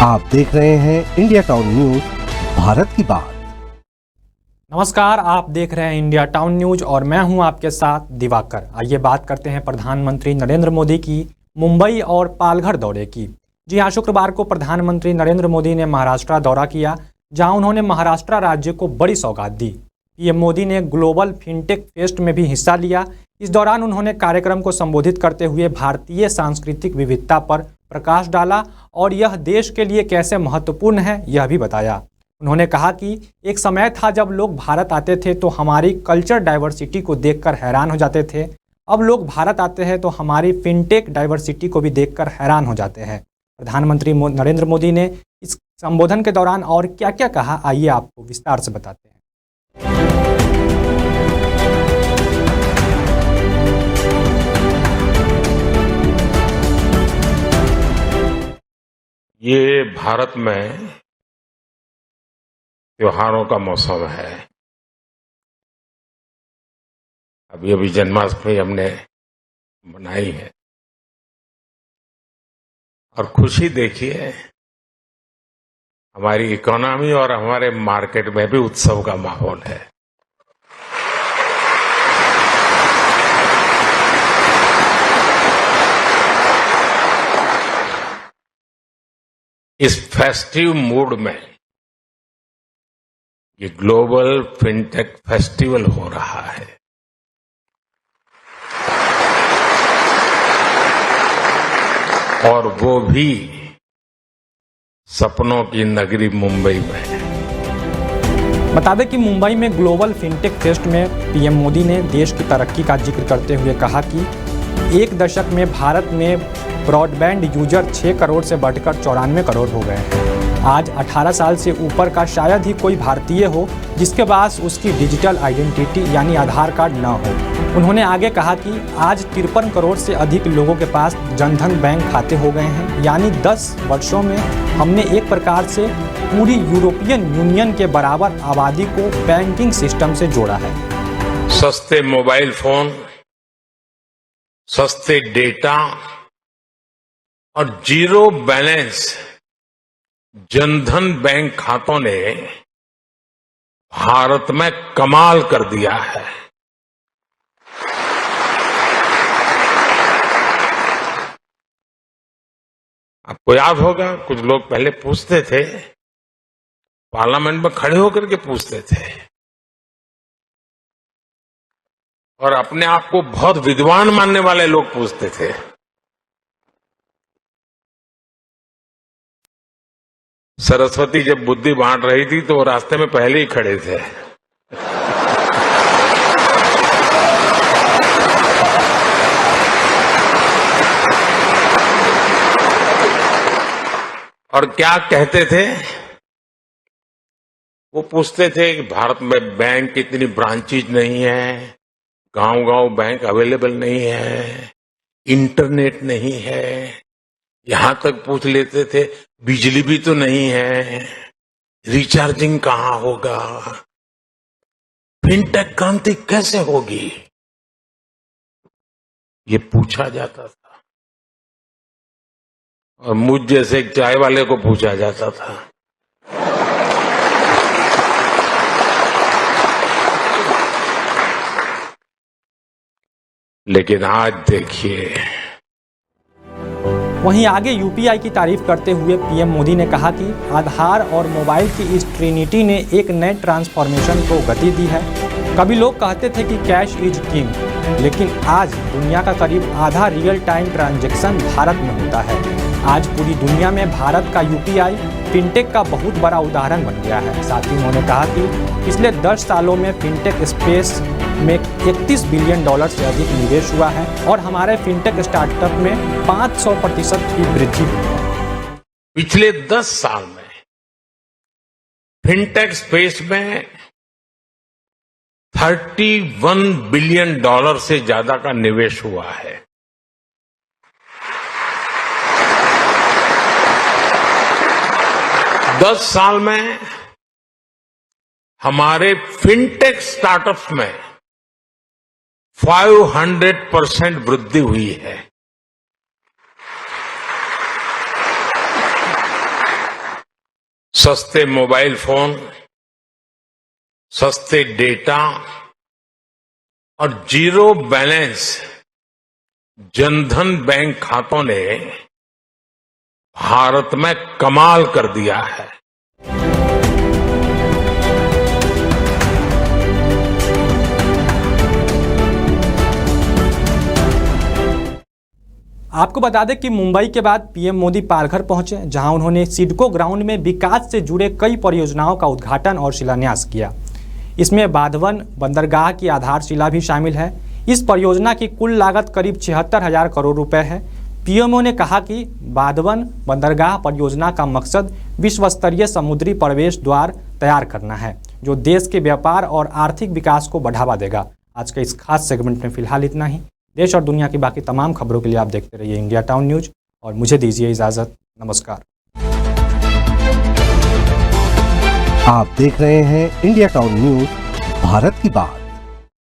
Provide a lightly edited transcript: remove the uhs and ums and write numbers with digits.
आप देख रहे हैं इंडिया टाउन न्यूज, भारत की बात। नमस्कार, आप देख रहे हैं इंडिया टाउन न्यूज और मैं हूं आपके साथ दिवाकर। आइए बात करते हैं प्रधानमंत्री नरेंद्र मोदी की मुंबई और पालघर दौरे की। जी हां, शुक्रवार को प्रधानमंत्री नरेंद्र मोदी ने महाराष्ट्र दौरा किया, जहां उन्होंने महाराष्ट्र राज्य को बड़ी सौगात दी। पीएम मोदी ने ग्लोबल फिनटेक फेस्ट में भी हिस्सा लिया। इस दौरान उन्होंने कार्यक्रम को संबोधित करते हुए भारतीय सांस्कृतिक विविधता पर प्रकाश डाला और यह देश के लिए कैसे महत्वपूर्ण है यह भी बताया। उन्होंने कहा कि एक समय था जब लोग भारत आते थे तो हमारी कल्चर डाइवर्सिटी को देखकर हैरान हो जाते थे। अब लोग भारत आते हैं तो हमारी फिनटेक डाइवर्सिटी को भी देखकर हैरान हो जाते हैं। प्रधानमंत्री नरेंद्र मोदी ने इस संबोधन के दौरान और क्या क्या कहा, आइए आपको विस्तार से बताते हैं। ये भारत में त्योहारों का मौसम है। अभी जन्माष्टमी हमने मनाई है और खुशी देखिए, हमारी इकोनॉमी और हमारे मार्केट में भी उत्सव का माहौल है। इस फेस्टिव मूड में ये ग्लोबल फिनटेक फेस्टिवल हो रहा है। और वो भी सपनों की नगरी मुंबई में। बता दें कि मुंबई में ग्लोबल फिनटेक फेस्ट में पीएम मोदी ने देश की तरक्की का जिक्र करते हुए कहा कि एक दशक में भारत में ब्रॉडबैंड यूजर 6 करोड़ से बढ़कर 94 करोड़ हो गए हैं। आज 18 साल से ऊपर का शायद ही कोई भारतीय हो जिसके पास उसकी डिजिटल आइडेंटिटी यानी आधार कार्ड न हो। उन्होंने आगे कहा कि आज 53 करोड़ से अधिक लोगों के पास जनधन बैंक खाते हो गए हैं, यानी 10 वर्षों में हमने एक प्रकार से पूरी यूरोपियन यूनियन के बराबर आबादी को बैंकिंग सिस्टम से जोड़ा है। सस्ते मोबाइल फोन, सस्ते डेटा और जीरो बैलेंस जनधन बैंक खातों ने भारत में कमाल कर दिया है। आपको याद होगा, कुछ लोग पहले पूछते थे, पार्लियामेंट में खड़े होकर के पूछते थे और अपने आप को बहुत विद्वान मानने वाले लोग पूछते थे। सरस्वती जब बुद्धि बांट रही थी तो वो रास्ते में पहले ही खड़े थे। और क्या कहते थे? वो पूछते थे कि भारत में बैंक की इतनी ब्रांचेज नहीं है, गांव-गांव बैंक अवेलेबल नहीं है, इंटरनेट नहीं है। यहां तक पूछ लेते थे बिजली भी तो नहीं है, रिचार्जिंग कहां होगा, फिनटेक क्रांति कैसे होगी, ये पूछा जाता था। और मुझ जैसे एक चाय वाले को पूछा जाता था। लेकिन आज देखिए। वहीं आगे यूपीआई की तारीफ करते हुए पीएम मोदी ने कहा कि आधार और मोबाइल की इस ट्रिनिटी ने एक नए ट्रांसफॉर्मेशन को गति दी है। कभी लोग कहते थे कि कैश इज किंग, लेकिन आज दुनिया का करीब आधा रियल टाइम ट्रांजैक्शन भारत में होता है। आज पूरी दुनिया में भारत का यूपीआई फिनटेक का बहुत बड़ा उदाहरण बन गया है। साथ ही उन्होंने कहा कि पिछले 10 सालों में फिनटेक स्पेस में 31 बिलियन डॉलर से अधिक निवेश हुआ है और हमारे फिनटेक स्टार्टअप में 500% की वृद्धि हुई है। पिछले 10 साल में फिनटेक स्पेस में 31 बिलियन डॉलर से ज्यादा का निवेश हुआ है। दस साल में हमारे फिनटेक स्टार्टअप्स में 500% वृद्धि हुई है। सस्ते मोबाइल फोन, सस्ते डेटा और जीरो बैलेंस जनधन बैंक खातों ने भारत में कमाल कर दिया है। आपको बता दें कि मुंबई के बाद पीएम मोदी पालघर पहुंचे, जहां उन्होंने सिडको ग्राउंड में विकास से जुड़े कई परियोजनाओं का उद्घाटन और शिलान्यास किया। इसमें बाधवन बंदरगाह की आधारशिला भी शामिल है। इस परियोजना की कुल लागत करीब 76,000 करोड़ रुपए है। पीएमओ ने कहा कि बाधवन बंदरगाह परियोजना का मकसद विश्व स्तरीय समुद्री प्रवेश द्वार तैयार करना है, जो देश के व्यापार और आर्थिक विकास को बढ़ावा देगा। आज के इस खास सेगमेंट में फिलहाल इतना ही। देश और दुनिया की बाकी तमाम खबरों के लिए आप देखते रहिए इंडिया टाउन न्यूज और मुझे दीजिए इजाजत। नमस्कार। आप देख रहे हैं इंडिया टाउन न्यूज, भारत की बात।